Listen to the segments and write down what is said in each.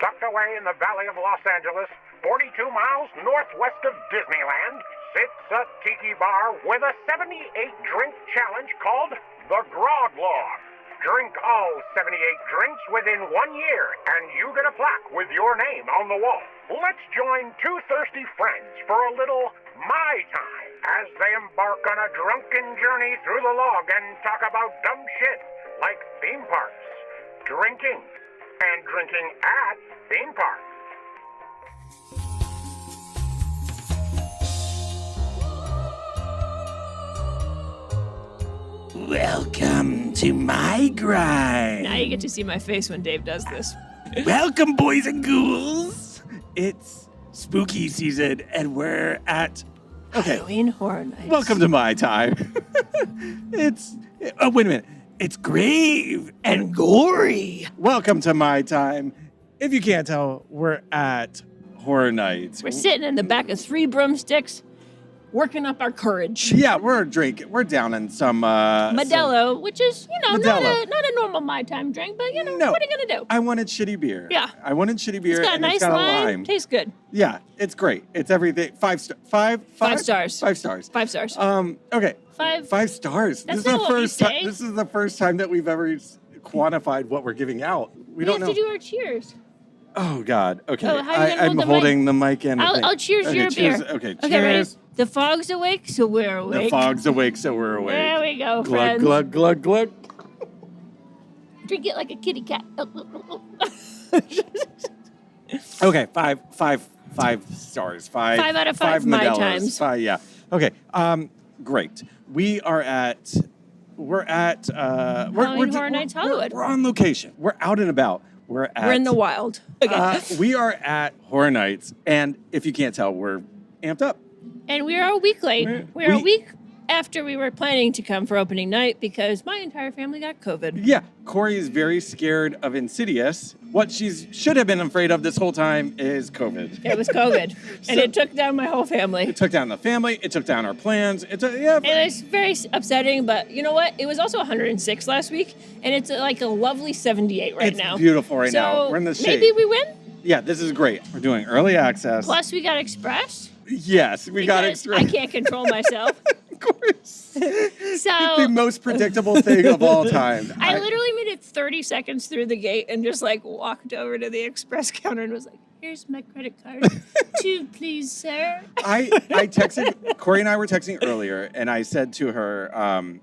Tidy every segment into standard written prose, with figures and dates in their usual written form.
Tucked away in the valley of Los Angeles, 42 miles northwest of Disneyland, sits a tiki bar with a 78-drink challenge called the Grog Log. Drink all 78 drinks within 1 year, and you get a plaque with your name on the wall. Let's join two thirsty friends for a little My Time as they embark on a drunken journey through the log and talk about dumb shit like theme parks, drinking, and drinking at theme parks. Welcome to my grind. Now you get to see my face when Dave does this. Welcome, boys and ghouls. It's spooky season, and we're at... Okay. Halloween Horror Nights. Welcome to my time. Oh, wait a minute. It's grave and gory. Welcome to my time. If you can't tell, we're at Horror Nights. We're sitting in the back of 3 broomsticks, working up our courage. Yeah, we're drinking. We're down in some... Modelo, which is, not Modelo. a normal My Time drink, but, No. what are you going to do? I wanted shitty beer. Yeah. I wanted shitty beer. It's got a and nice it's got lime. a lime. Tastes good. Yeah, it's great. It's everything. 5 stars. 5 stars. 5 stars. 5 stars. Okay. 5. 5 stars. That's This is not the what we first say. time. This is the first time that we've ever quantified what we're giving out. We don't have know. to do our cheers. Oh God. Okay. Oh, how are you gonna I'm hold the holding the mic in. I'll cheers okay, your cheers. beer. Okay. Okay, ready? Cheers. The fog's awake, so we're awake. The fog's awake, so we're awake. There we go, Glug friends. glug glug glug. Drink it like a kitty cat. Okay. 5 stars. 5. 5 out of 5 my Modelos. times. 5. Yeah. Okay. Great. We're at Halloween Horror Nights Hollywood. We're on location. We're out and about. We're in the wild. Okay. We are at Horror Nights, and if you can't tell, we're amped up. And we are a week late. We're a We- week after we were planning to come for opening night because my entire family got COVID. Yeah, Corie is very scared of Insidious. What she should have been afraid of this whole time is COVID. It was COVID, and it took down my whole family. It took down the family. It took down our plans. It was very upsetting, but you know what? It was also 106 last week, and it's like a lovely 78 right now. It's beautiful right now. So We're in the shade. maybe we win. Yeah, this is great. We're doing early access. Plus, we got Express. Yes, we got because extra. I can't control myself. Of course. So The most predictable thing of all time. I literally made it 30 seconds through the gate and just like walked over to the express counter and was like, "Here's my credit card. 2, please, sir." I texted, Corie and I were texting earlier, and I said to her,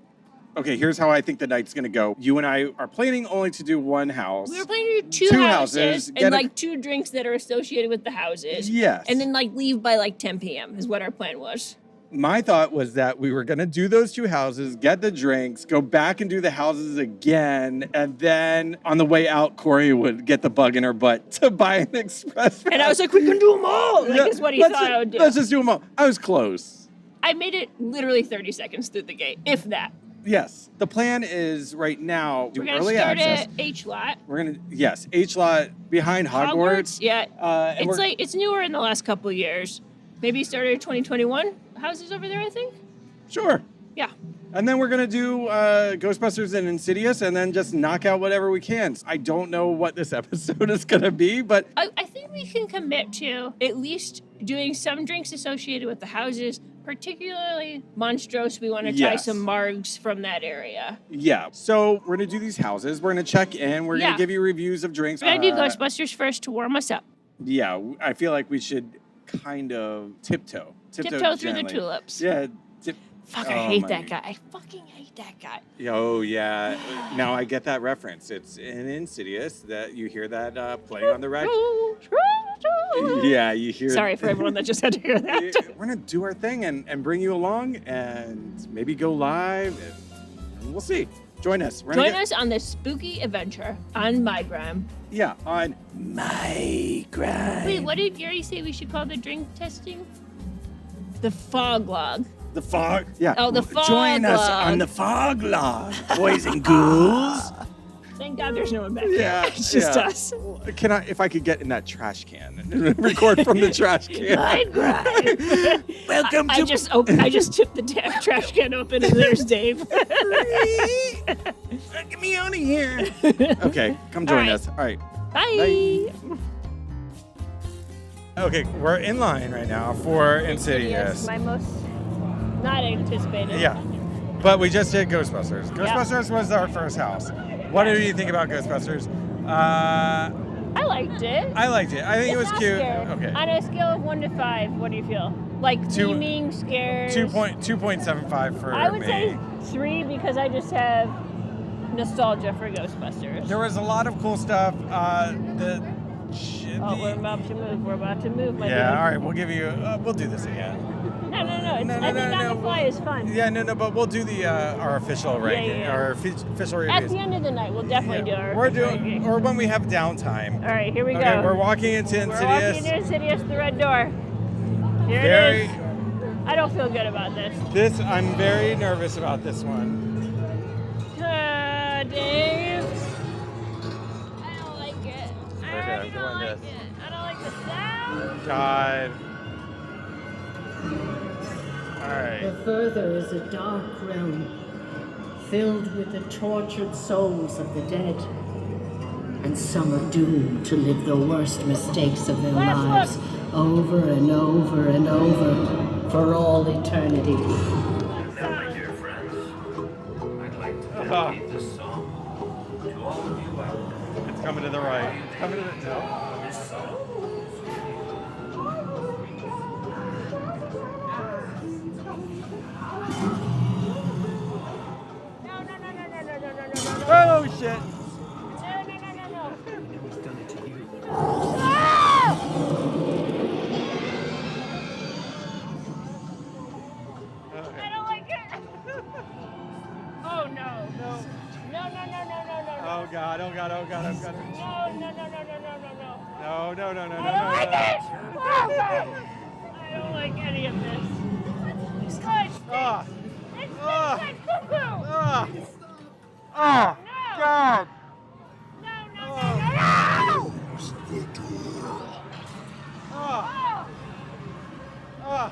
okay, here's how I think the night's going to go. You and I are planning only to do one house. We were planning to do 2 houses and like 2 drinks that are associated with the houses. Yes. And then like leave by like 10 p.m. is what our plan was. My thought was that we were going to do those 2 houses, get the drinks, go back and do the houses again, and then on the way out, Corie would get the bug in her butt to buy an express pass. And I was like, we can do them all. Like, is what he thought I would do. Let's just do them all. I was close. I made it literally 30 seconds through the gate, if that. Yes. The plan is right now, do We're going to early start access. at H lot. We're going to, yes, H lot behind Hogwarts. Yeah. And It's newer in the last couple of years. Maybe started in 2021. Houses over there, I think. Sure. Yeah. And then we're going to do Ghostbusters and Insidious and then just knock out whatever we can. I don't know what this episode is going to be, but... I think we can commit to at least doing some drinks associated with the houses, particularly Monstrose. We want to try Yes. some margs from that area. Yeah. So we're going to do these houses. We're going to check in. We're going Yeah. to give you reviews of drinks. We're going to do Ghostbusters first to warm us up. Yeah. I feel like we should kind of tiptoe. Tiptoe through the gently. tulips. Yeah. Fuck, I Oh, hate my that guy. I fucking hate that guy. Oh, yeah. Now I get that reference. It's in Insidious that you hear that playing on the record. Yeah, you hear Sorry for everyone that just had to hear that. We're going to do our thing and bring you along and maybe go live. And we'll see. Join us. Join us on this spooky adventure on My Gram. Yeah, on My Grind. Wait, what did Gary say we should call the drink testing? The Fog Log. The fog. Yeah. Oh, the Fog Join us Log. on the Fog Log, boys and ghouls. Thank God there's no one back Yeah, there. It's just yeah. us. If I could get in that trash can and record from the trash can. My Grind. Welcome I just tipped the trash can open and there's Dave. Get me out of here. Okay, come join All right. us. All right. Bye. Bye. Okay, we're in line right now for Insidious. My most not anticipated. Yeah, but we just did Ghostbusters. Ghostbusters was our first house. What did you think about Ghostbusters? I liked it. I liked it. I think it was not cute. Scared. Okay. On a scale of 1 to 5, what do you feel? Like theming, scares? 2.75 for me. I would say 3 because I just have nostalgia for Ghostbusters. There was a lot of cool stuff. We're about to move. We're about to move, my dude. Yeah, all right. We'll give you. We'll do this again. No. I think on the fly is fun. Yeah, no. But we'll do the our official ranking, our official reviews. At the end of the night, we'll definitely do our. We're doing, or when we have downtime. All right, here we go. Okay, we're walking into Insidious. We're walking into Insidious, the red door. Here it is. I don't feel good about this. I'm very nervous about this one. Dave. I don't like it. I don't like it. I don't like the sound. God. All right. The further is a dark realm, filled with the tortured souls of the dead. And some are doomed to live the worst mistakes of their lives over and over and over for all eternity. My dear friends, I'd like to dedicate this song to all of you out there. It's coming to the right. It's coming to the no. This song No. Oh shit. No. it was done to you. I don't like it. Oh no. No. Oh God. No. No. I don't like it. I don't like any of this. Ah. It's Ah. like cuckoo. Ah. Ah. No. God. No. Ah. Ah.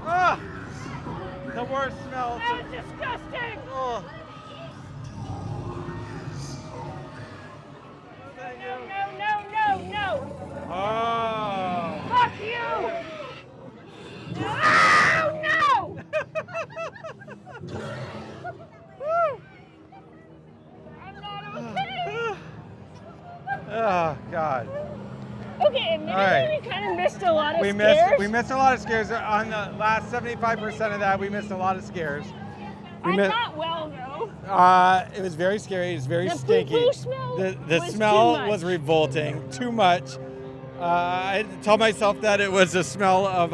Ah. The worst smell. That was disgusting. Oh. Thank you. No. Oh. Fuck you. No. I'm not okay. Oh God. Okay, admittedly, All right. we kind of missed a lot of We scares. missed a lot of scares. On the last 75% of that, we missed a lot of scares. I'm not well, though. It was very scary. It was very The stinky. poo-poo smell The was smell too much. was revolting. Too much. I told myself that it was a smell of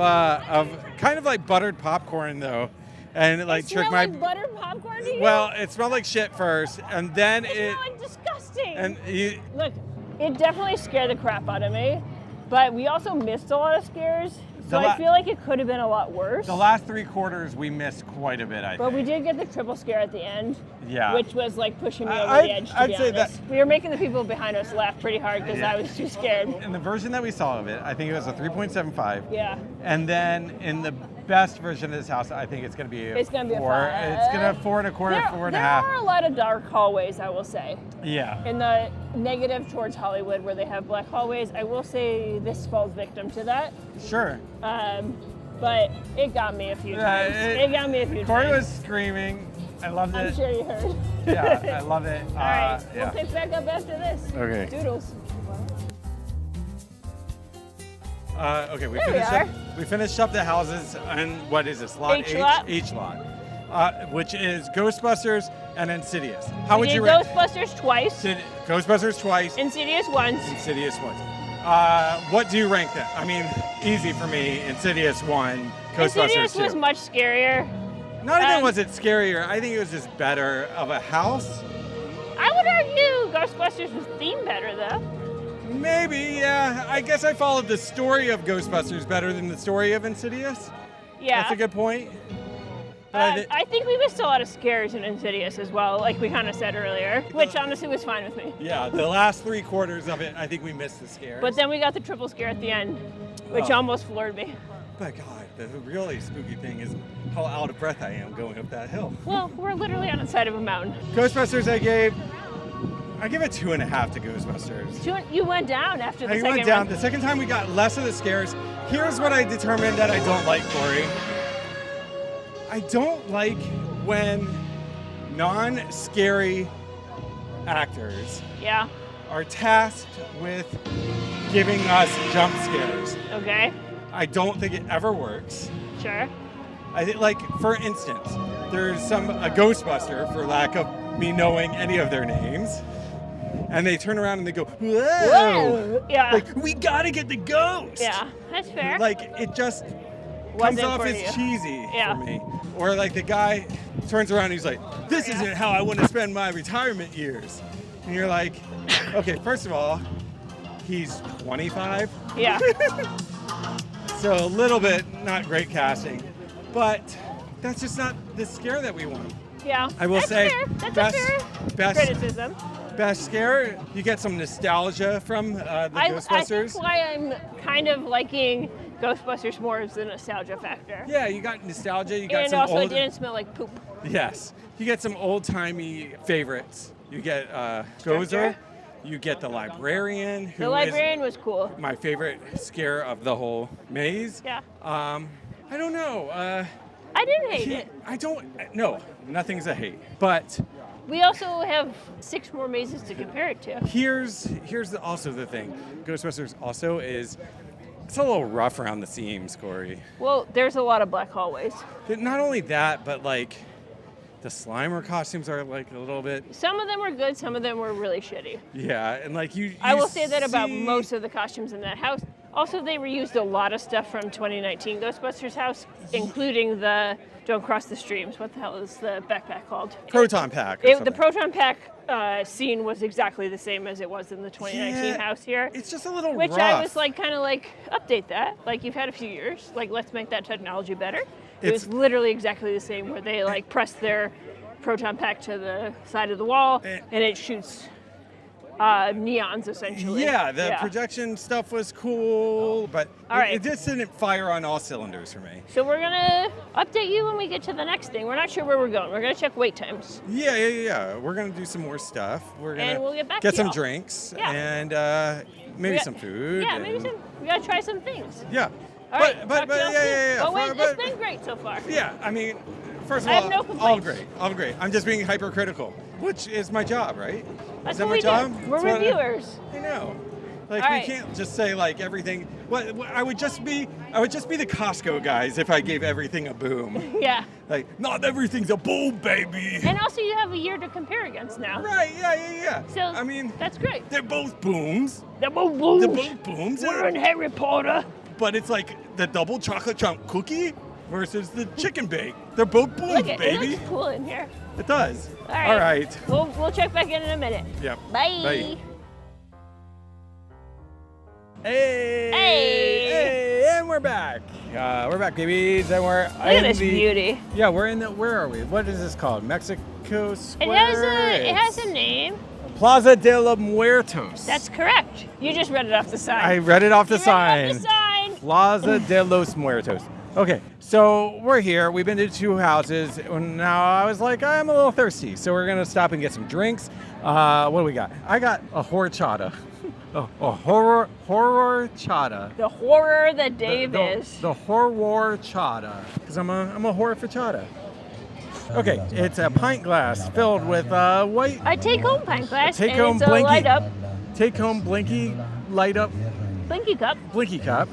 kind of like buttered popcorn though, and it like It tricked smelled my. like buttered popcorn to you? Well, it smelled like shit first, and then it smelled like disgusting. and you. Look, it definitely scared the crap out of me, but we also missed a lot of scares, so I feel like it could have been a lot worse. The last 3 quarters we missed quite a bit. I But think. we did get the triple scare at the end, Yeah. which was like pushing me over I'd- the edge, to I'd be say honest. We were making the people behind us laugh pretty hard because Yeah. I was too scared. In the version that we saw of it, I think it was a 3.75. Yeah. And then in the best version of this house, I think it's going to be It's gonna be a 4. 5. It's going to 4 1/4, 4 There 1/2. are a lot of dark hallways, I will say. Yeah. In the negative towards Hollywood, where they have black hallways, I will say this falls victim to that. Sure. But it got me a few Yeah, times. It got me a few Corie times. was screaming. I loved I'm it. sure you heard. Yeah, I love it. All right, Yeah. we'll pick back up after this. Okay. Doodles. Okay, we There we finished are. up. We finished up the houses, and what is this? Lot H lot. H lot, which is Ghostbusters and Insidious. How would We you did rate? Ghostbusters twice, Ghostbusters twice, Insidious once. Insidious once. What do you rank that? I mean, easy for me. Insidious 1, Ghostbusters Insidious 2. was much scarier. Not even was it scarier. I think it was just better of a house. I would argue Ghostbusters was themed better though. Maybe, yeah. I guess I followed the story of Ghostbusters better than the story of Insidious. Yeah. That's a good point. But I think we missed a lot of scares in Insidious as well, like we kind of said earlier, which honestly was fine with me. yeah, the last 3 quarters of it, I think we missed the scares. But then we got the triple scare at the end, which Oh. almost floored me. But God, the really spooky thing is how out of breath I am going up that hill. Well, we're literally on the side of a mountain. Ghostbusters I gave I give it 2.5 to Ghostbusters. You went down after the I second went down. one. The second time we got less of the scares. Here's what I determined that I don't like, Corie. I don't like when non-scary actors Yeah. are tasked with giving us jump scares. Okay. I don't think it ever works. Sure. I think, like, for instance, there's a Ghostbuster, for lack of me knowing any of their names, and they turn around and they go, whoa! Whoa! Yeah. Like, we gotta get the ghost! Yeah, that's fair. Like, it just Wasn't comes off for as you. cheesy Yeah. for me. Or like the guy turns around and he's like, this isn't how I want to spend my retirement years. And you're like, okay, first of all, he's 25. Yeah. So a little bit not great casting. But that's just not the scare that we want. Yeah. I will That's say, fair. That's a fair best criticism. best scare, you get some nostalgia from the Ghostbusters. I think why I'm kind of liking Ghostbusters more is the nostalgia factor. Yeah, you got nostalgia. You got And some also, old. it didn't smell like poop. Yes, you get some old-timey favorites. You get Sure. Gozer. You get the librarian, who The librarian was cool. is my favorite scare of the whole maze. Yeah. I don't know. I didn't hate it. I don't. No, nothing's a hate. But We also have 6 more mazes to compare it to. here's also the thing. Ghostbusters also is. It's a little rough around the seams, Corie. Well, there's a lot of black hallways. Not only that, but like the Slimer costumes are like a little bit. Some of them were good, some of them were really shitty. Yeah, and like you I will say that about see- most of the costumes in that house. Also, they reused a lot of stuff from 2019 Ghostbusters house, including the Don't Cross the Streams. What the hell is the backpack called? Proton Pack. or The something. Proton Pack scene was exactly the same as it was in the 2019 Yeah, house here. It's just a little Which rough. I was like, kind of like, update that. Like, you've had a few years. Like, let's make that technology better. It was literally exactly the same where they like press their proton pack to the side of the wall and it shoots neons essentially. Yeah, the projection stuff was cool, but All right. it just didn't fire on all cylinders for me. So we're gonna update you when we get to the next thing. We're not sure where we're going. We're gonna check wait times. Yeah. We're gonna do some more stuff. We're gonna And we'll get back to some y'all. drinks Yeah. and maybe We got- some food. Yeah, maybe and- some. We gotta try some things. Yeah. All right. But talk to y'all soon. yeah. Oh wait, But- it's been great so far. Yeah, I mean, first of I all, have no complaints. all great. I'm just being hypercritical, which is my job, right? That's is that what my we job? do. We're That's what reviewers. I know. Like All we right. can't just say like everything. What I would just be the Costco guys if I gave everything a boom. Yeah. Like not everything's a boom, baby. And also, you have a year to compare against now. Right? Yeah. So I mean, that's great. they're both booms. They're both booms. They're both booms. We're in Harry Potter. But it's like the double chocolate chunk cookie versus the chicken bake. They're both booms, Look, it baby. looks cool in here. It does. All right. All right. We'll check back in a minute. Yep. Bye. Bye. Hey! Hey! And we're back. We're back, babies, and we're Look at this beauty. Yeah, we're in the. Where are we? What is this called? Mexico It Square. has a name. Plaza de los Muertos. That's correct. You just read it off the sign. I read it off the You read it sign. off the sign. Plaza de los Muertos. Okay, so we're here. We've been to 2 houses. And now I was like, I'm a little thirsty, so we're gonna stop and get some drinks. What do we got? I got a horchata. A horror chata. The horror that Dave is. The horror chata. Because I'm a horror chata. Okay, it's a pint glass filled with white. I take home pint glass Take and home it's a blinky. light up Take home blinky light up blinky cup blinky cup.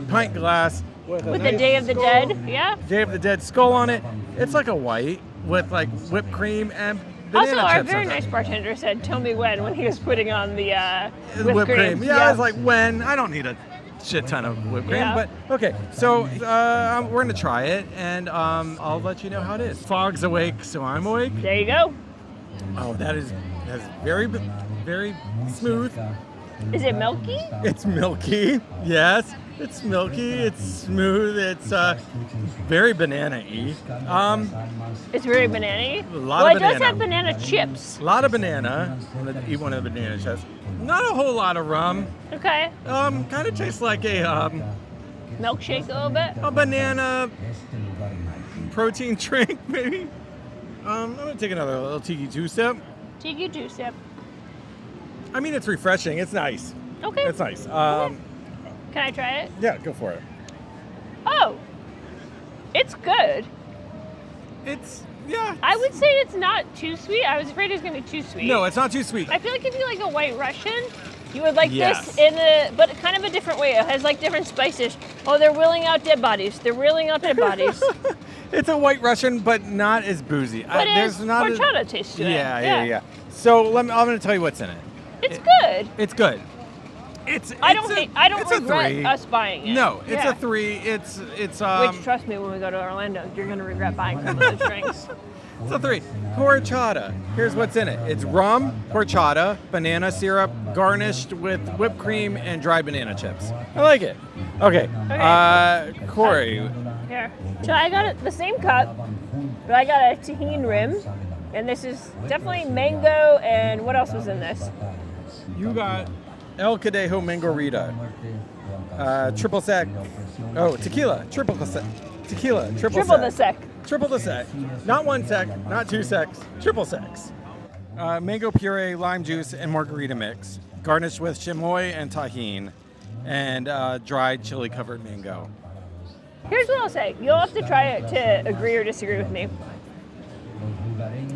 Pint glass with with the Day of the Dead. Yeah. Day of the Dead skull on it. It's like a white with like whipped cream and banana Also, our chips very on nice top. bartender said, "Tell me when he was putting on the Whipped cream. Yeah, I was like, when? I don't need a shit ton of whipped cream. Yeah. But okay, so we're gonna try it, and I'll let you know how it is. Fog's awake, so I'm awake. There you go. Oh, that's very, very smooth. Is it milky? It's milky. Yes, it's milky. It's smooth. It's very banana-y. It's very banana-y. A lot Well, of it does banana. have banana chips. A lot of banana. I'm gonna eat one of the banana chips. Not a whole lot of rum. Okay. Kind of tastes like a Milkshake a little bit. banana protein drink, maybe. I'm gonna take another little tiki two-step. Tiki two-step. I mean, it's refreshing. It's nice. Okay. It's nice. Can I try it? Yeah, go for it. Oh, it's good. Yeah. I would say it's not too sweet. I was afraid it was going to be too sweet. No, it's not too sweet. I feel like if you like a White Russian, you would like Yes. this but kind of a different way. It has like different spices. Oh, they're wheeling out dead bodies. It's a White Russian, but not as boozy. But There's not horchata taste to it. Yeah. So I'm going to tell you what's in it. It's good. It's good. I don't regret three. us buying it. No, it's Yeah. a 3. It's Which, trust me, when we go to Orlando, you're going to regret buying some of those drinks. It's a 3. Horchata. Here's what's in it. It's rum, horchata, banana syrup, garnished with whipped cream and dried banana chips. I like it. Okay. Corie. Here. So I got it the same cup, but I got a tahini rim, and this is definitely mango. And what else was in this? You got El Cadejo Mango-Rita. Triple sec. Oh, tequila. Triple sec. Tequila. Triple the sec. Triple the sec. Not 1 sec, not 2 secs, triple secs. Mango puree, lime juice, and margarita mix. Garnished with chamoy and tahini. And dried chili-covered mango. Here's what I'll say. You'll have to try it to agree or disagree with me.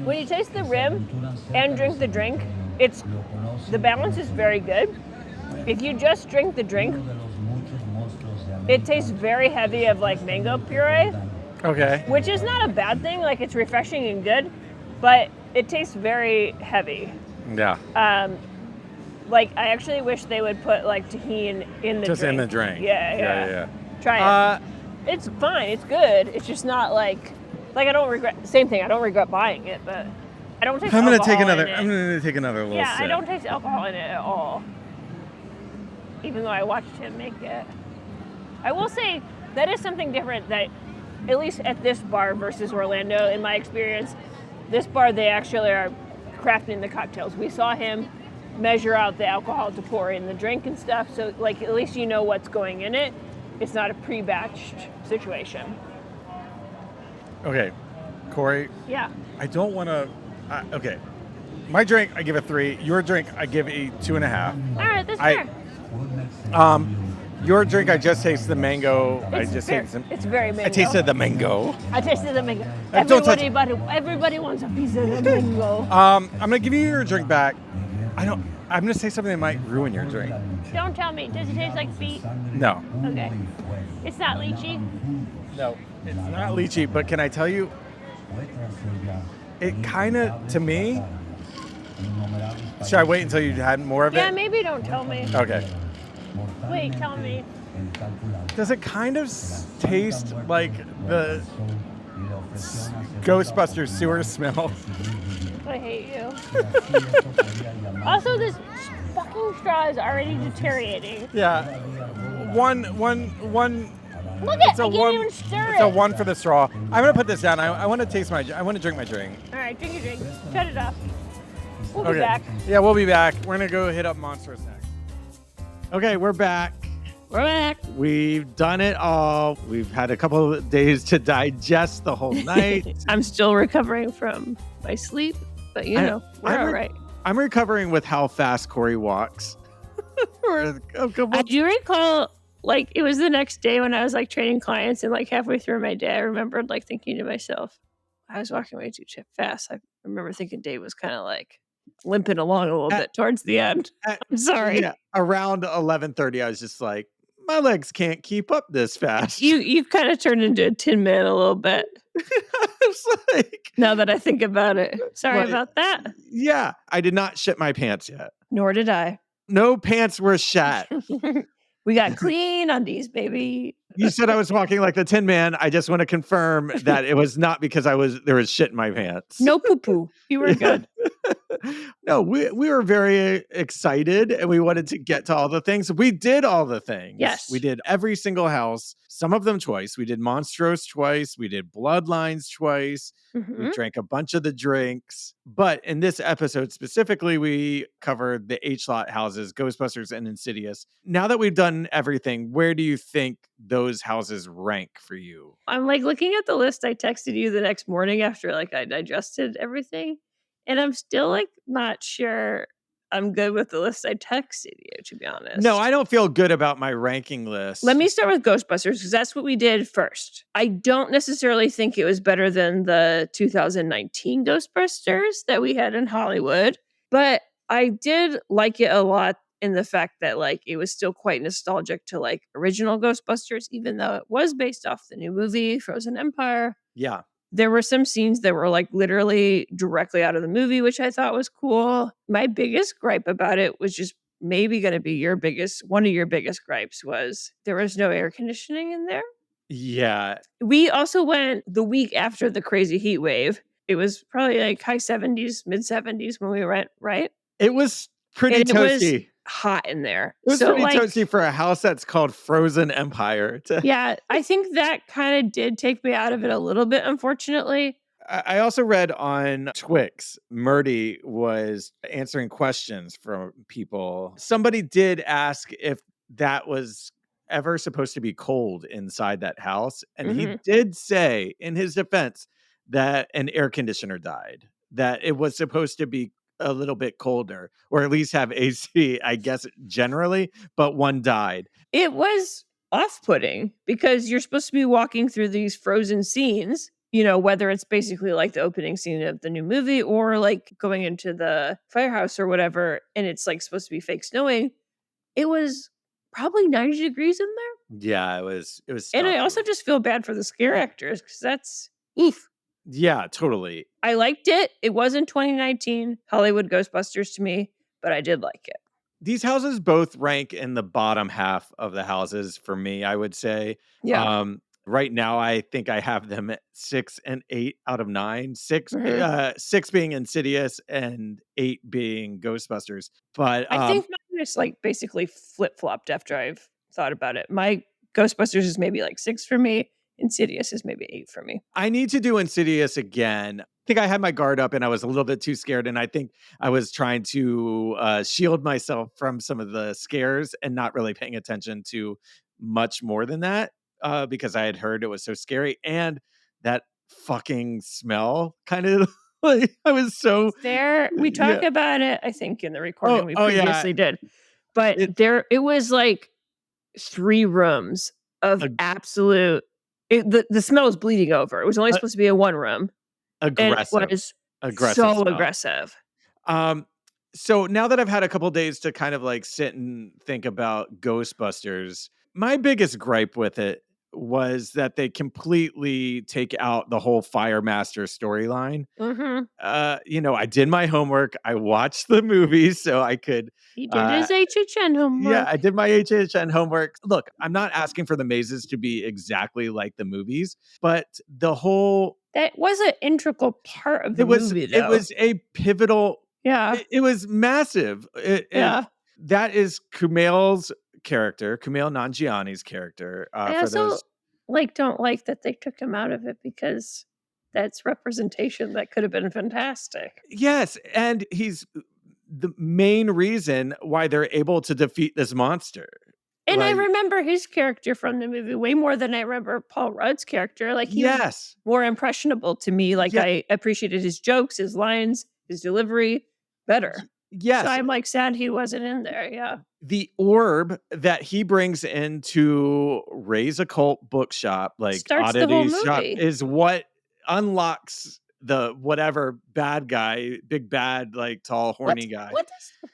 When you taste the rim and drink the drink, the balance is very good. If you just drink the drink, it tastes very heavy of like mango puree. Okay. Which is not a bad thing. Like, it's refreshing and good, but it tastes very heavy. Yeah. Like, I actually wish they would put like tahini in the Just drink. in the drink. Yeah. Try it. It's fine. It's good. It's just not like I don't regret. Same thing. I don't regret buying it, but I don't taste. I'm gonna alcohol take another. in it. I'm gonna take another little Yeah, sip. I don't taste alcohol in it at all. Even though I watched him make it, I will say that is something different. That at least at this bar versus Orlando, in my experience, this bar they actually are crafting the cocktails. We saw him measure out the alcohol to pour in the drink and stuff. So like at least you know what's going in it. It's not a pre-batched situation. Okay, Corie. Yeah. I don't want to. Okay, my drink I give a 3. Your drink I give a 2.5. All right, that's fair. Your drink I just tasted the mango. It's very mango. I tasted the mango. I tasted the mango. Don't touch Everybody wants a piece of the mango. I'm gonna give you your drink back. I'm gonna say something that might ruin your drink. Don't tell me. Does it taste like feet? No. Okay. It's not lychee? No. It's not lychee, but can I tell you? It kind of, to me. Should I wait until you had more of it? Yeah, maybe don't tell me. Okay. Wait, tell me. Does it kind of taste like the Ghostbusters sewer smell? I hate you. Also, this fucking straw is already deteriorating. Yeah. One. Look at it! I a can't one. even stir It's it. a 1 for the straw. I'm gonna put this down. I want to taste I want to drink my drink. All right, drink your drink. Shut it off. We'll be back. Yeah, we'll be back. We're gonna go hit up Monstrous next. Okay, we're back. We're back. We've done it all. We've had a couple of days to digest the whole night. I'm still recovering from my sleep, but we're all right. I'm recovering with how fast Corie walks. I do recall, like, it was the next day when I was like training clients, and like halfway through my day, I remembered like thinking to myself, I was walking way too fast. I remember thinking Dave was kind of like limping along a little bit towards the end. I'm sorry. Yeah, around 11:30, I was just like, my legs can't keep up this fast. You've kind of turned into a Tin Man a little bit. It's like, now that I think about it. Sorry about that. Yeah, I did not shit my pants yet. Nor did I. No pants were shat. We got clean undies, baby. You said I was walking like the Tin Man. I just want to confirm that it was not because there was shit in my pants. No poo-poo. You were good. No, we were very excited and we wanted to get to all the things. We did all the things. Yes. We did every single house, some of them twice. We did Monstrous twice. We did Bloodlines twice. Mm-hmm. We drank a bunch of the drinks. But in this episode specifically, we covered the H-Lot houses, Ghostbusters and Insidious. Now that we've done everything, where do you think those houses rank for you? I'm like looking at the list I texted you the next morning after like I digested everything. And I'm still like not sure. I'm good with the list I texted you, to be honest. No, I don't feel good about my ranking list. Let me start with Ghostbusters because that's what we did first. I don't necessarily think it was better than the 2019 Ghostbusters that we had in Hollywood, but I did like it a lot in the fact that like it was still quite nostalgic to like original Ghostbusters, even though it was based off the new movie Frozen Empire. Yeah. There were some scenes that were like literally directly out of the movie, which I thought was cool. My biggest gripe about it was just maybe going to be one of your biggest gripes was there was no air conditioning in there. Yeah. We also went the week after the crazy heat wave. It was probably like high 70s, mid 70s when we went, right? It was pretty And it was toasty. hot in there. It was So pretty like, toasty for a house that's called Frozen Empire. yeah, I think that kind of did take me out of it a little bit, unfortunately. I also read on Twix, Murdy was answering questions from people. Somebody did ask if that was ever supposed to be cold inside that house. And he did say, in his defense, that an air conditioner died, that it was supposed to be a little bit colder, or at least have AC, I guess, generally, but one died. It was off-putting because you're supposed to be walking through these frozen scenes, you know, whether it's basically like the opening scene of the new movie or like going into the firehouse or whatever, and it's like supposed to be fake snowing. It was probably 90 degrees in there. Yeah, it was And I stuffy. also just feel bad for the scare actors because that's oof. Yeah, totally. I liked it. It wasn't 2019 Hollywood Ghostbusters to me, but I did like it. These houses both rank in the bottom half of the houses for me, I would say. Yeah. Right now, I think I have them at 6 and 8 out of 9. 6, Mhm. 6 being Insidious and 8 being Ghostbusters. But I think mine is like basically flip-flopped after I've thought about it. My Ghostbusters is maybe like 6 for me. Insidious is maybe 8 for me. I need to do Insidious again. I think I had my guard up and I was a little bit too scared. And I think I was trying to shield myself from some of the scares and not really paying attention to much more than that because I had heard it was so scary. And that fucking smell kind of like I was so. There, we Yeah. talked about it, I think, in the recording we yeah. previously did. But it was like 3 rooms of Ag- absolute. The smell was bleeding over. It was only supposed to be a 1 room, and it Aggressive. was Aggressive so smell. aggressive. So now that I've had a couple days to kind of like sit and think about Ghostbusters, my biggest gripe with it was that they completely take out the whole Fire Master storyline. Mhm. I did my homework. I watched the movie so I could. He did his HHN Yeah, homework. I did my HHN homework. Look, I'm not asking for the mazes to be exactly like the movies, but the whole That was an integral part of the it was movie, it though. was a pivotal. Yeah. It was massive. Yeah. That is Kumail's character, Kumail Nanjiani's character. I For also those, don't like that they took him out of it because that's representation that could have been fantastic. yes, and he's the main reason why they're able to defeat this monster. And I Like, remember his character from the movie way more than I remember Paul Rudd's character. Like he was yes, more impressionable to me. Like Yeah. I appreciated his jokes, his lines, his delivery better. yes. So I'm like sad he wasn't in there. Yeah. The orb that he brings into Ray's Occult Bookshop, like Starts the whole Oddities shop, movie. is what unlocks the whatever bad guy, big bad, like tall, horny guy. What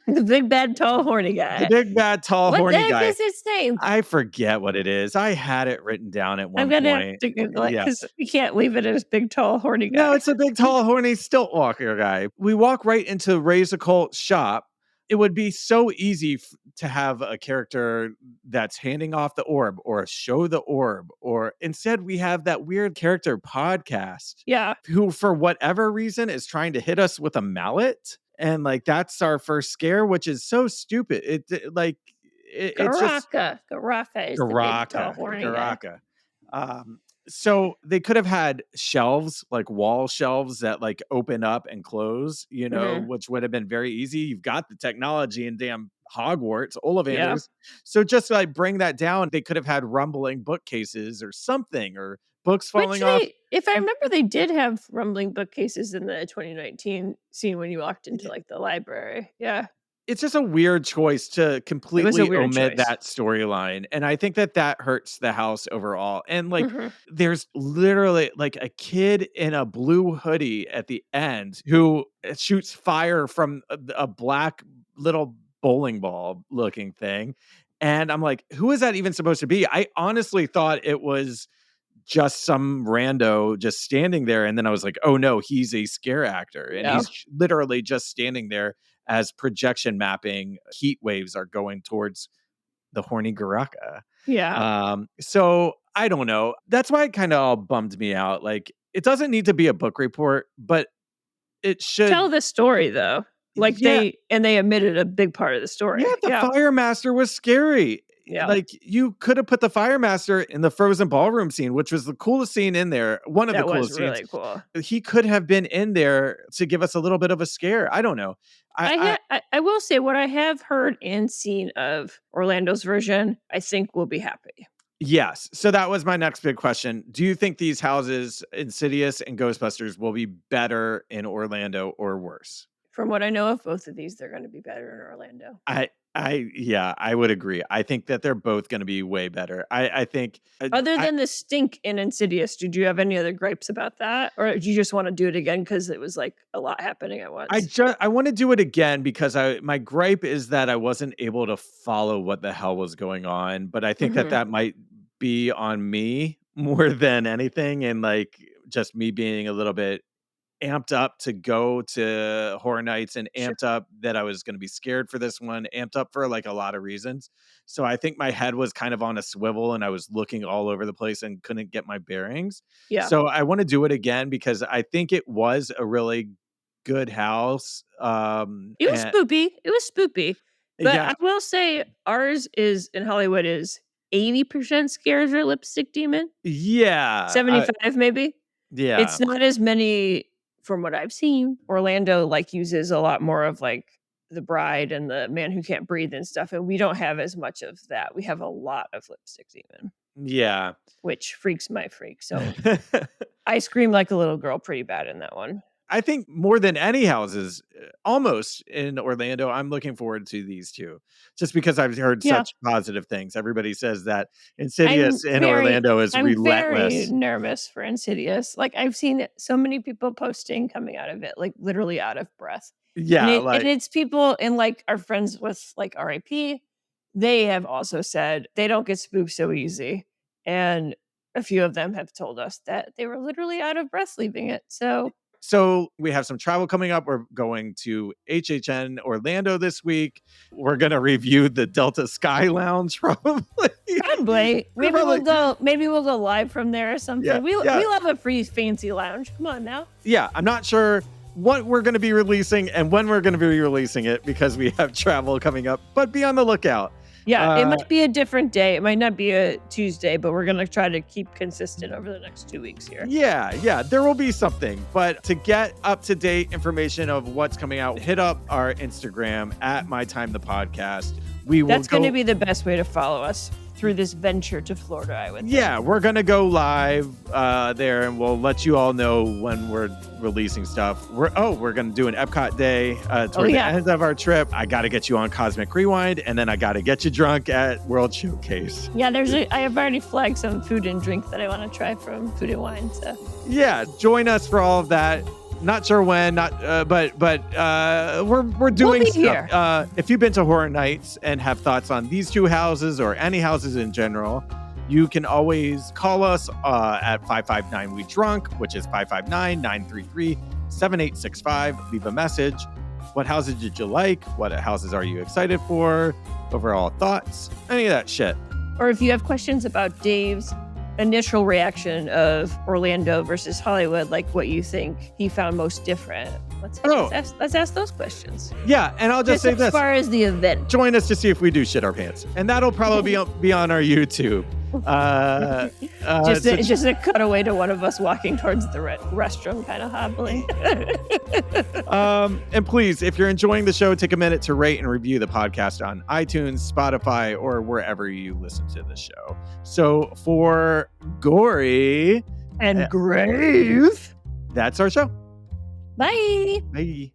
is the big bad tall horny guy? The big bad, tall, What the horny heck guy. is his name? I forget what it is. I had it written down at one I'm gonna have point. to Google it Yeah. because we can't leave it as big tall horny guy. No, it's a big, tall, horny stilt walker guy. We walk right into Ray's Occult shop. It would be so easy to have a character that's handing off the orb or show the orb, or instead we have that weird character podcast Yeah. who, for whatever reason, is trying to hit us with a mallet. And like, that's our first scare, which is so stupid. It's just Garaka is the big tall horny guy. Garaka. So they could have had shelves, like wall shelves that like open up and close, Mhm. which would have been very easy. You've got the technology in damn Hogwarts, Ollivanders. Yeah. So just like bring that down. They could have had rumbling bookcases or something, or books falling off. If I remember, they did have rumbling bookcases in the 2019 scene when you walked into like the library. Yeah. it's just a weird choice to completely weird omit choice. that storyline. And I think that hurts the house overall. And like, Mhm. there's literally like a kid in a blue hoodie at the end who shoots fire from a black little bowling ball looking thing. And I'm like, who is that even supposed to be? I honestly thought it was just some rando just standing there. And then I was like, oh no, he's a scare actor. And Yeah. he's literally just standing there as projection mapping heat waves are going towards the horny Garaka. Yeah. So I don't know. That's why it kind of all bummed me out. Like, it doesn't need to be a book report, but it should. Tell the story though. Like Yeah. they omitted a big part of the story. Yeah, the Fire Master was scary. Yeah. Like, you could have put the Fire Master in the Frozen Ballroom scene, which was the coolest scene in there. One of That the coolest was really scenes. cool. He could have been in there to give us a little bit of a scare. I don't know. I will say what I have heard and seen of Orlando's version, I think we'll be happy. Yes. So that was my next big question. Do you think these houses, Insidious and Ghostbusters, will be better in Orlando or worse? From what I know of both of these, they're going to be better in Orlando. I would agree. I think that they're both going to be way better. I think Other than the stink in Insidious, did you have any other gripes about that? Or do you just want to do it again because it was like a lot happening at once? I want to do it again because my gripe is that I wasn't able to follow what the hell was going on. But I think that might be on me more than anything, and like just me being a little bit amped up to go to Horror Nights and amped up that I was going to be scared for this one, amped up for like a lot of reasons. So I think my head was kind of on a swivel and I was looking all over the place and couldn't get my bearings. Yeah. So I want to do it again because I think it was a really good house. It was spoopy. It was spoopy. But Yeah. I will say ours is in Hollywood is 80% scares or lipstick demon. Yeah. 75 maybe. Yeah. It's not as many from what I've seen. Orlando like uses a lot more of like the bride and the man who can't breathe and stuff. And we don't have as much of that. We have a lot of lipstick demon. Yeah. Which freaks my freak. So I screamed like a little girl pretty bad in that one. I think more than any houses, almost in Orlando, I'm looking forward to these two, just because I've heard such positive things. Everybody says that Insidious in Orlando is relentless. I'm very nervous for Insidious. Like I've seen so many people posting coming out of it, like literally out of breath. Yeah, and it's people and like our friends with like RIP. They have also said they don't get spooked so easy, and a few of them have told us that they were literally out of breath leaving it. So we have some travel coming up. We're going to HHN Orlando this week. We're going to review the Delta Sky Lounge probably. Probably. Maybe we'll go live from there or something. Yeah, we love a free fancy lounge. Come on now. Yeah, I'm not sure what we're going to be releasing and when we're going to be releasing it because we have travel coming up, but be on the lookout. Yeah, it might be a different day. It might not be a Tuesday, but we're going to try to keep consistent over the next 2 weeks here. Yeah, there will be something. But to get up-to-date information of what's coming out, hit up our Instagram at MyTimeThePodcast. That's going to be the best way to follow us through this venture to Florida, I would think. Yeah, we're going to go live there, and we'll let you all know when we're releasing stuff. We're going to do an Epcot day toward the end of our trip. I got to get you on Cosmic Rewind, and then I got to get you drunk at World Showcase. Yeah, I have already flagged some food and drink that I want to try from Food and Wine. So yeah, join us for all of that. Not sure when, but we're doing stuff. Here. If you've been to Horror Nights and have thoughts on these two houses or any houses in general, you can always call us at 559-WE-DRUNK, which is 559-933-7865. Leave a message. What houses did you like? What houses are you excited for? Overall thoughts? Any of that shit. Or if you have questions about Dave's initial reaction of Orlando versus Hollywood, like what you think he found most different. Let's ask those questions. Yeah, and I'll just say this. As far as the event. Join us to see if we do shit our pants. And that'll probably be on our YouTube. Just a cutaway to one of us walking towards the restroom, kind of hobbling. And please, if you're enjoying the show, take a minute to rate and review the podcast on iTunes, Spotify, or wherever you listen to the show. So for Corie and Grave, that's our show. Bye. Bye.